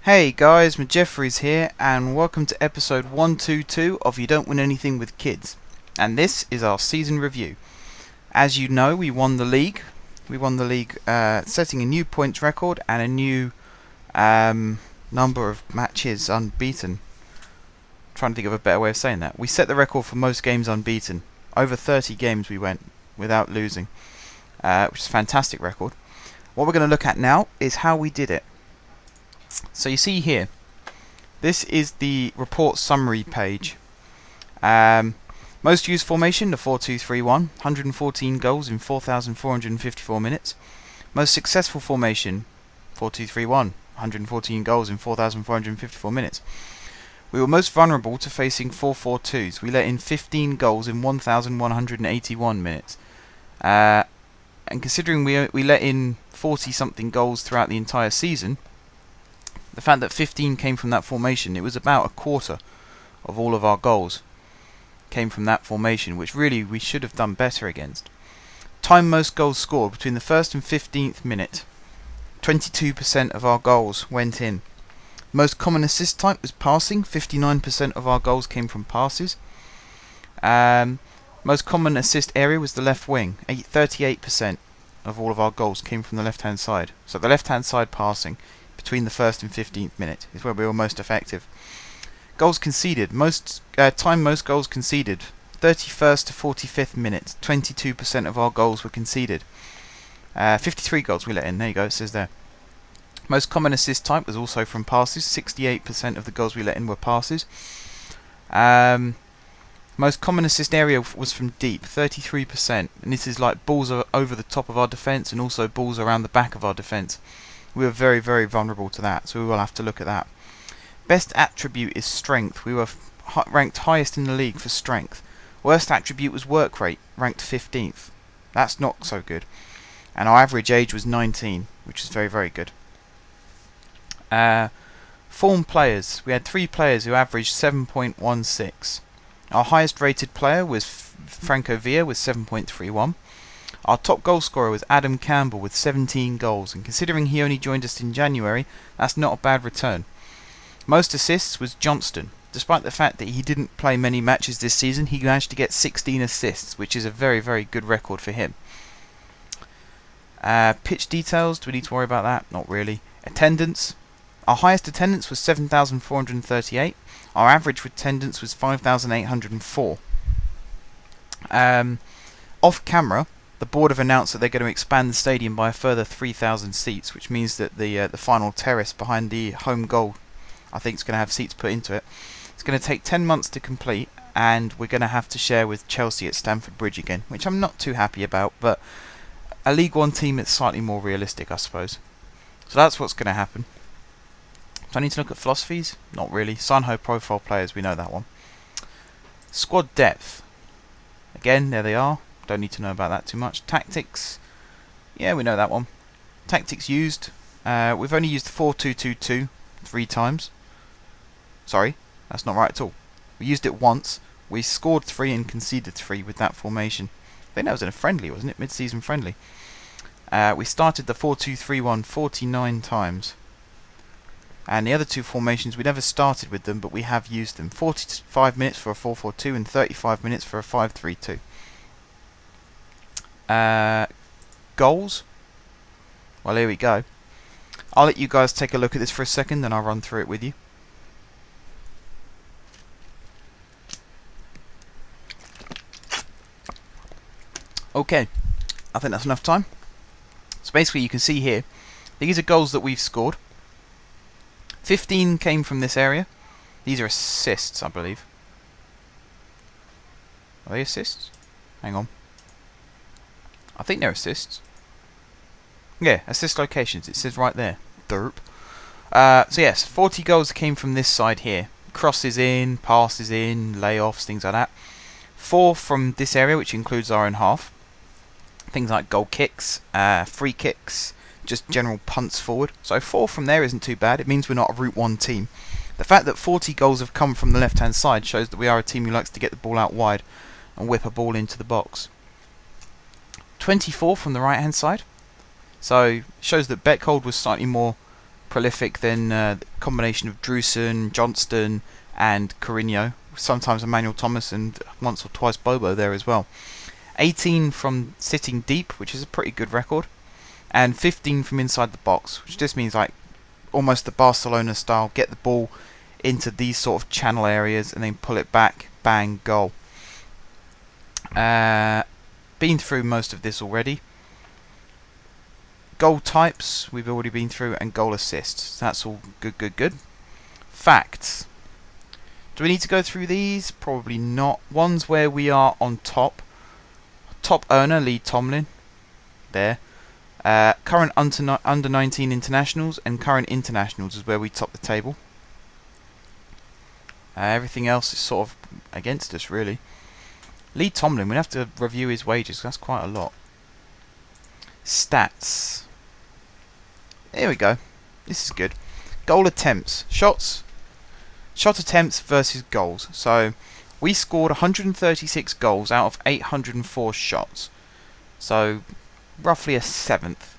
Hey guys, Jeffries here, and welcome to episode 122 of You Don't Win Anything with Kids. And this is our season review. As you know, we won the league. Setting a new points record and a new number of matches unbeaten. Trying to think of a better way of saying that. We set the record for most games unbeaten. Over 30 games we went without losing, which is a fantastic record. What we're going to look at now is how we did it. So you see here, this is the report summary page. Most used formation, the 4-2-3-1, 114 goals in 4,454 minutes. Most successful formation, 4-2-3-1, 114 goals in 4,454 minutes. We were most vulnerable to facing 4-4-2s. We let in 15 goals in 1,181 minutes. And considering we let in 40-something goals throughout the entire season, the fact that 15 came from that formation, it was about a quarter of all of our goals came from that formation, which really we should have done better against. Time most goals scored between the 1st and 15th minute, 22% of our goals went in. Most common assist type was passing, 59% of our goals came from passes. Most common assist area was the left wing, 38% of all of our goals came from the left hand side. So the left hand side passing between the 1st and 15th minute is where we were most effective. Goals conceded, most goals conceded, 31st to 45th minute, 22% of our goals were conceded. 53 goals we let in, there you go, it says there. Most common assist type was also from passes, 68% of the goals we let in were passes. Most common assist area was from deep, 33%, and this is like balls over the top of our defence and also balls around the back of our defence. We were very, very vulnerable to that, so we will have to look at that. Best attribute is strength. We were ranked highest in the league for strength. Worst attribute was work rate, ranked 15th. That's not so good. And our average age was 19, which is very, very good. Form players. We had 3 players who averaged 7.16. Our highest rated player was Franco Villa with 7.31. Our top goal scorer was Adam Campbell with 17 goals, and considering he only joined us in January, that's not a bad return. Most assists was Johnston. Despite the fact that he didn't play many matches this season, he managed to get 16 assists, which is a very, very good record for him. Pitch details, do we need to worry about that? Not really. Attendance. Our highest attendance was 7,438. Our average attendance was 5,804. Off camera, the board have announced that they're going to expand the stadium by a further 3,000 seats, which means that the final terrace behind the home goal, I think, is going to have seats put into it. It's going to take 10 months to complete, and we're going to have to share with Chelsea at Stamford Bridge again, which I'm not too happy about, but a League One team is slightly more realistic, I suppose. So that's what's going to happen. Do I need to look at philosophies? Not really. Sanho profile players, we know that one. Squad depth. Again, there they are. Don't need to know about that too much. Tactics. Yeah, we know that one. Tactics used. We've only used 4-2-2-2 3 times. Sorry, that's not right at all. We used it once. We scored 3 and conceded 3 with that formation. I think that was in a friendly, wasn't it? Mid-season friendly. We started the 4-2-3-1 49 times. And the other 2 formations, we never started with them, but we have used them. 45 minutes for a 4-4-2 and 35 minutes for a 5-3-2. Goals. Well, here we go. I'll let you guys take a look at this for a second, then I'll run through it with you. Okay, I think that's enough time. So basically you can see here, these are goals that we've scored. 15 came from this area. These are assists, I believe. Are they assists? Hang on. I think they're assists. Yeah, assist locations. It says right there. Derp. So yes, 40 goals came from this side here. Crosses in, passes in, layoffs, things like that. 4 from this area, which includes our own half. Things like goal kicks, free kicks, just general punts forward. So 4 from there isn't too bad. It means we're not a Route 1 team. The fact that 40 goals have come from the left-hand side shows that we are a team who likes to get the ball out wide and whip a ball into the box. 24 from the right-hand side. So shows that Beckhold was slightly more prolific than the combination of Drewson, Johnston, and Courinho. Sometimes Emmanuel Thomas, and once or twice Bobo there as well. 18 from sitting deep, which is a pretty good record, and 15 from inside the box, which just means like almost the Barcelona style, get the ball into these sort of channel areas and then pull it back, bang, goal. Been through most of this already. Goal types we've already been through, and goal assists. That's all good. Facts. Do we need to go through these? Probably not. Ones where we are on top. Top earner, Lee Tomlin. There. Current under 19 internationals and current internationals is where we top the table. Everything else is sort of against us, really. Lee Tomlin, we have to review his wages. That's quite a lot. Stats. Here we go. This is good. Goal attempts. Shot attempts versus goals. So we scored 136 goals out of 804 shots. So roughly a seventh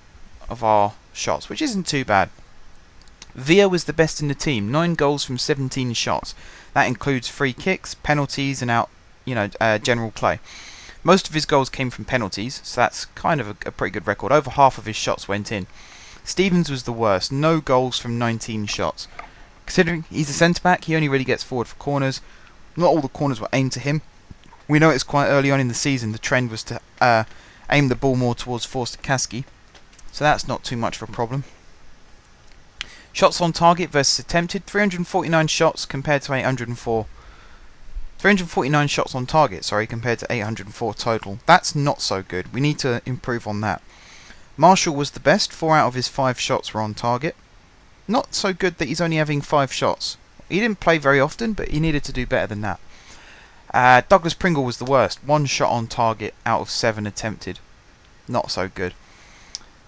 of our shots, which isn't too bad. Villa was the best in the team. 9 goals from 17 shots. That includes free kicks, penalties, and general play. Most of his goals came from penalties, so that's kind of a pretty good record. Over half of his shots went in. Stevens was the worst. No goals from 19 shots. Considering he's a centre-back, he only really gets forward for corners. Not all the corners were aimed to him. We noticed quite early on in the season the trend was to aim the ball more towards Forster-Caskey, so that's not too much of a problem. Shots on target versus attempted. 349 shots compared to 804. 349 shots on target, compared to 804 total. That's not so good. We need to improve on that. Marshall was the best. 4 out of his 5 shots were on target. Not so good that he's only having 5 shots. He didn't play very often, but he needed to do better than that. Douglas Pringle was the worst. 1 shot on target out of 7 attempted. Not so good.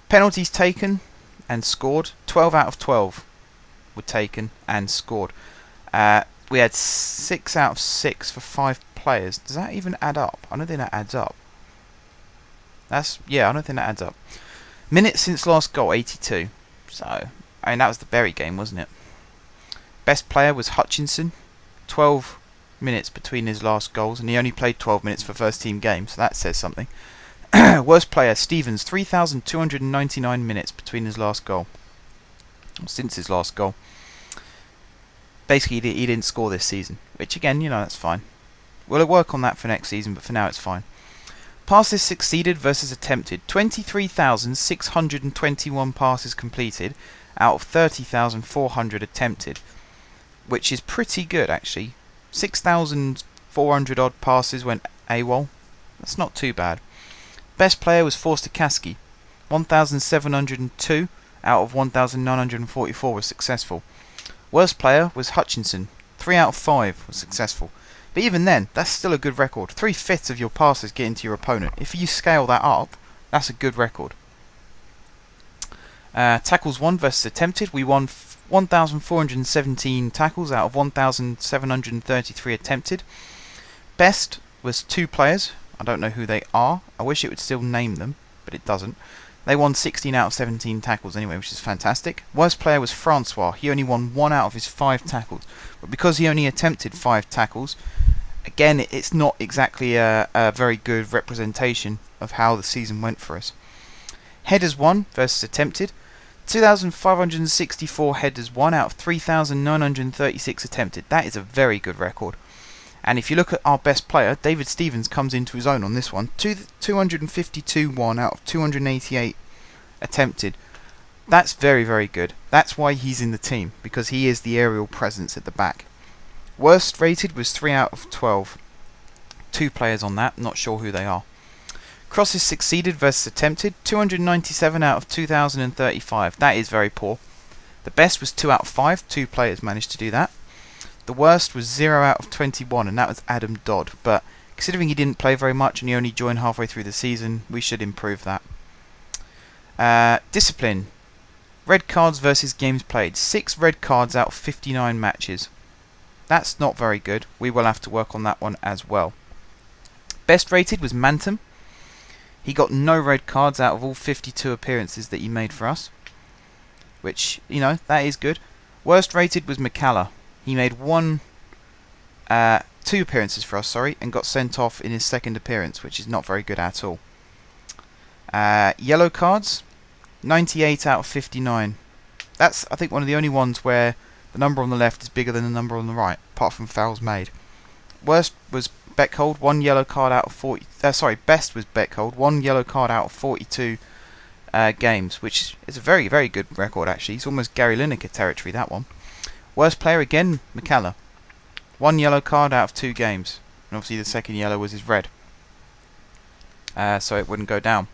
Penalties taken and scored. 12 out of 12 were taken and scored. We had 6 out of 6 for 5 players. Does that even add up? I don't think that adds up. I don't think that adds up. Minutes since last goal, 82. So, that was the Bury game, wasn't it? Best player was Hutchinson. 12 minutes between his last goals, and he only played 12 minutes for first team game, so that says something. Worst player, Stevens. 3,299 minutes between his last goal. Since his last goal. Basically, he didn't score this season, which again, that's fine. We'll work on that for next season, but for now it's fine. Passes succeeded versus attempted. 23,621 passes completed out of 30,400 attempted, which is pretty good actually. 6,400 odd passes went AWOL. That's not too bad. Best player was Forster-Caskey. 1,702 out of 1,944 were successful. Worst player was Hutchinson. 3 out of 5 were successful. But even then, that's still a good record. 3/5 of your passes get into your opponent. If you scale that up, that's a good record. Tackles won versus attempted. We won 1,417 tackles out of 1,733 attempted. Best was 2 players. I don't know who they are. I wish it would still name them, but it doesn't. They won 16 out of 17 tackles anyway, which is fantastic. Worst player was Francois. He only won 1 out of his 5 tackles. But because he only attempted 5 tackles, again, it's not exactly a very good representation of how the season went for us. Headers won versus attempted. 2,564 headers won out of 3,936 attempted. That is a very good record. And if you look at our best player, David Stevens comes into his own on this one. 252 won out of 288 attempted. That's very, very good. That's why he's in the team, because he is the aerial presence at the back. Worst rated was 3 out of 12. 2 players on that, not sure who they are. Crosses succeeded versus attempted. 297 out of 2,035. That is very poor. The best was 2 out of 5. 2 players managed to do that. The worst was 0 out of 21, and that was Adam Dodd. But considering he didn't play very much and he only joined halfway through the season, we should improve that. Discipline. Red cards versus games played. 6 red cards out of 59 matches. That's not very good. We will have to work on that one as well. Best rated was Mantum. He got no red cards out of all 52 appearances that he made for us. which, you know, that is good. Worst rated was McCalla. He made 2 appearances for us, sorry, and got sent off in his second appearance, which is not very good at all. Yellow cards, 98 out of 59. That's, I think, one of the only ones where the number on the left is bigger than the number on the right, apart from fouls made. Worst was Beckhold, 1 yellow card out of 40. Best was Beckhold, 1 yellow card out of 42 games, which is a very, very good record actually. It's almost Gary Lineker territory, that one. Worst player again, McCalla. 1 yellow card out of 2 games, and obviously the second yellow was his red, so it wouldn't go down.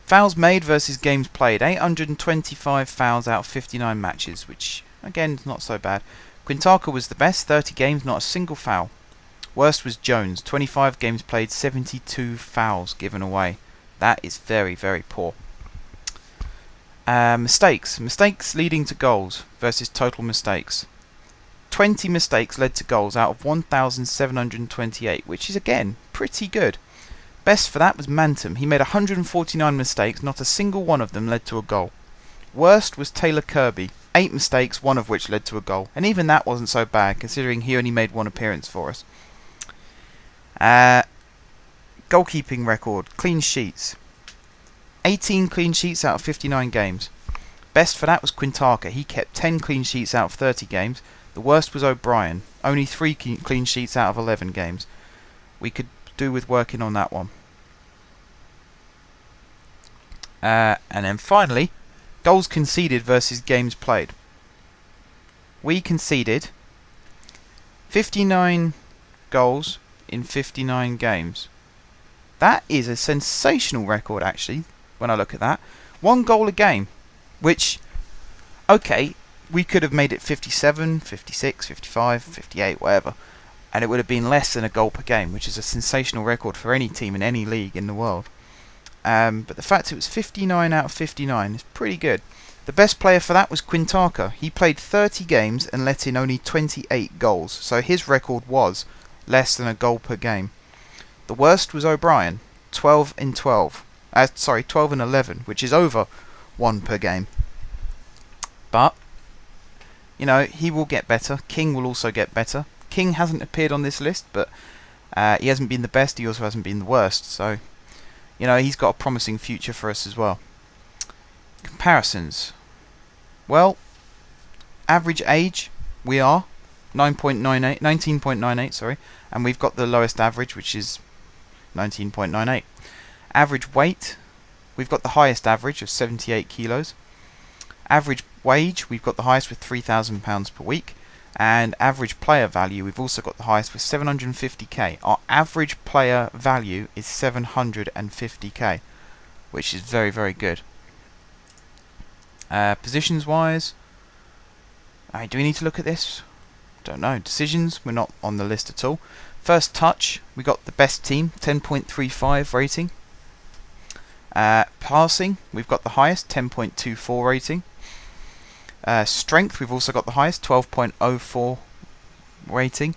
Fouls made versus games played, 825 fouls out of 59 matches, which again is not so bad. Quintana was the best, 30 games, not a single foul. Worst was Jones, 25 games played, 72 fouls given away. That is very, very poor. Mistakes leading to goals versus total mistakes. 20 mistakes led to goals out of 1,728, which is again pretty good. Best for that was Mantum. He made 149 mistakes, not a single one of them led to a goal. Worst was Taylor Kirby, 8 mistakes, 1 of which led to a goal, and even that wasn't so bad considering he only made 1 appearance for us. Goalkeeping record, clean sheets. 18 clean sheets out of 59 games. Best for that was Quintana. He kept 10 clean sheets out of 30 games. The worst was O'Brien, only 3 clean sheets out of 11 games. We could do with working on that one. And then finally, goals conceded versus games played. We conceded 59 goals in 59 games. That is a sensational record actually, when I look at that. 1 goal a game, which, okay, we could have made it 57, 56, 55, 58, whatever, and it would have been less than a goal per game, which is a sensational record for any team in any league in the world. But the fact it was 59 out of 59 is pretty good. The best player for that was Quintana. He played 30 games and let in only 28 goals, so his record was less than a goal per game. The worst was O'Brien, 12 and 11, which is over 1 per game. But, you know, he will get better. King will also get better. King hasn't appeared on this list, but he hasn't been the best, he also hasn't been the worst, so, you know, he's got a promising future for us as well. Comparisons. Well, average age, we are 19.98, and we've got the lowest average, which is 19.98. Average weight, we've got the highest average of 78 kilos. Average wage, we've got the highest with £3,000 per week. And average player value, we've also got the highest with 750k. Our average player value is 750k, which is very, very good. Positions wise, do we need to look at this? Don't know. Decisions, we're not on the list at all. First touch, we got the best team, 10.35 rating. Passing, we've got the highest, 10.24 rating. Strength, we've also got the highest, 12.04 rating.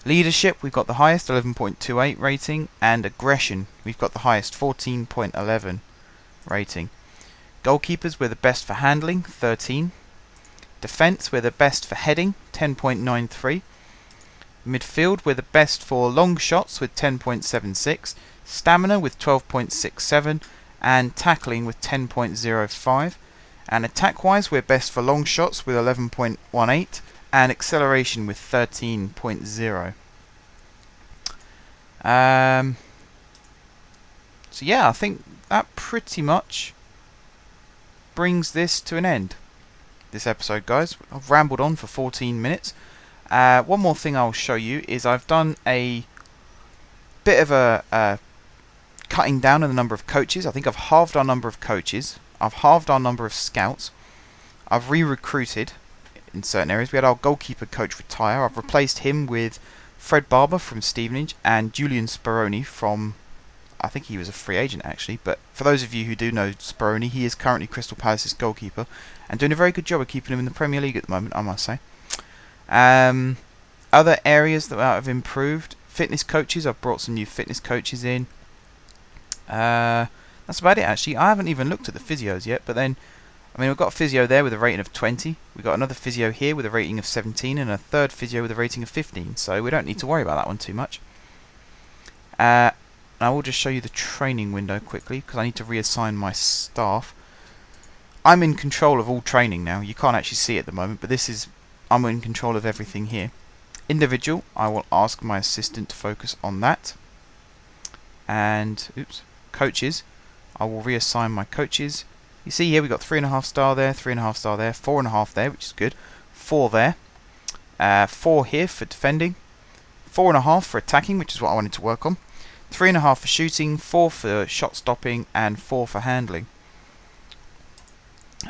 Leadership, we've got the highest, 11.28 rating. And aggression, we've got the highest, 14.11 rating. Goalkeepers, we're the best for handling, 13. Defence, we're the best for heading, 10.93. Midfield, we're the best for long shots with 10.76. Stamina with 12.67. And tackling with 10.05. And attack-wise, we're best for long shots with 11.18, and acceleration with 13.0. So yeah, I think that pretty much brings this to an end. This episode, guys. I've rambled on for 14 minutes. One more thing I'll show you is I've done a bit of a cutting down on the number of coaches. I think I've halved our number of coaches. I've halved our number of scouts. I've re-recruited in certain areas. We had our goalkeeper coach retire. I've replaced him with Fred Barber from Stevenage and Julian Speroni from, I think he was a free agent actually, but for those of you who do know Speroni, he is currently Crystal Palace's goalkeeper and doing a very good job of keeping him in the Premier League at the moment, I must say. Other areas that have improved, fitness coaches. I've brought some new fitness coaches in. That's about it actually. I haven't even looked at the physios yet, but then I mean, we've got a physio there with a rating of 20. We've got another physio here with a rating of 17, and a third physio with a rating of 15. So we don't need to worry about that one too much. I will just show you the training window quickly, because I need to reassign my staff. I'm in control of all training now. You can't actually see it at the moment, but I'm in control of everything here. Individual, I will ask my assistant to focus on that. And, coaches, I will reassign my coaches. You see here we've got 3.5 star there, 3.5 star there, 4.5 there, which is good. 4 there. 4 here for defending. 4.5 for attacking, which is what I wanted to work on. 3.5 for shooting, 4 for shot stopping, and 4 for handling.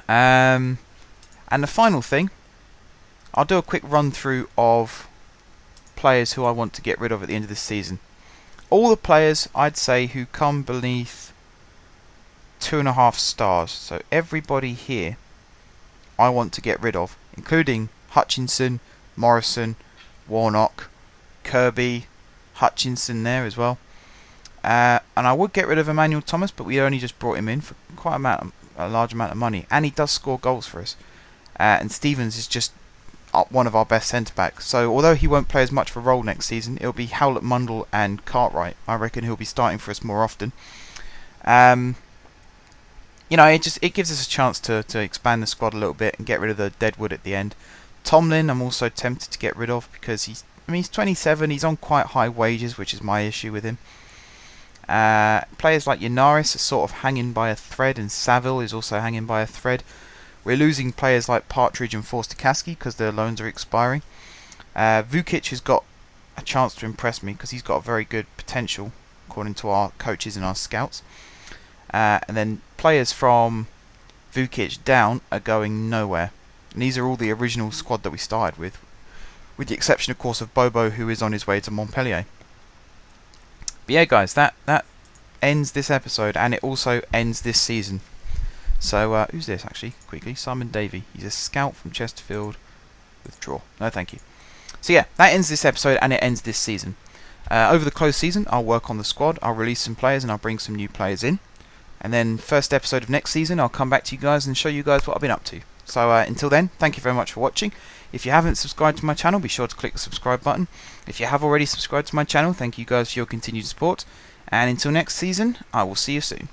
And the final thing, I'll do a quick run through of players who I want to get rid of at the end of this season. All the players I'd say who come beneath 2.5 stars, so everybody here I want to get rid of, including Hutchinson, Morrison, Warnock, Kirby, Hutchinson there as well. And I would get rid of Emmanuel Thomas, but we only just brought him in for quite a large amount of money, and he does score goals for us. And Stevens is just one of our best centre backs. So although he won't play as much of a role next season, it'll be Howlett, Mundle, and Cartwright. I reckon he'll be starting for us more often. You know, it gives us a chance to expand the squad a little bit and get rid of the deadwood at the end. Tomlin, I'm also tempted to get rid of because he's 27. He's on quite high wages, which is my issue with him. Players like Yanaris are sort of hanging by a thread, and Saville is also hanging by a thread. We're losing players like Partridge and Forster-Caskey because their loans are expiring. Vukic has got a chance to impress me because he's got a very good potential, according to our coaches and our scouts. And then players from Vukic down are going nowhere. And these are all the original squad that we started with the exception, of course, of Bobo, who is on his way to Montpellier. But yeah, guys, that ends this episode, and it also ends this season. So, who's this, actually? Quickly, Simon Davey. He's a scout from Chesterfield. Withdraw. No, thank you. So yeah, that ends this episode, and it ends this season. Over the closed season, I'll work on the squad, I'll release some players, and I'll bring some new players in. And then, first episode of next season, I'll come back to you guys and show you guys what I've been up to. So, until then, thank you very much for watching. If you haven't subscribed to my channel, be sure to click the subscribe button. If you have already subscribed to my channel, thank you guys for your continued support. And until next season, I will see you soon.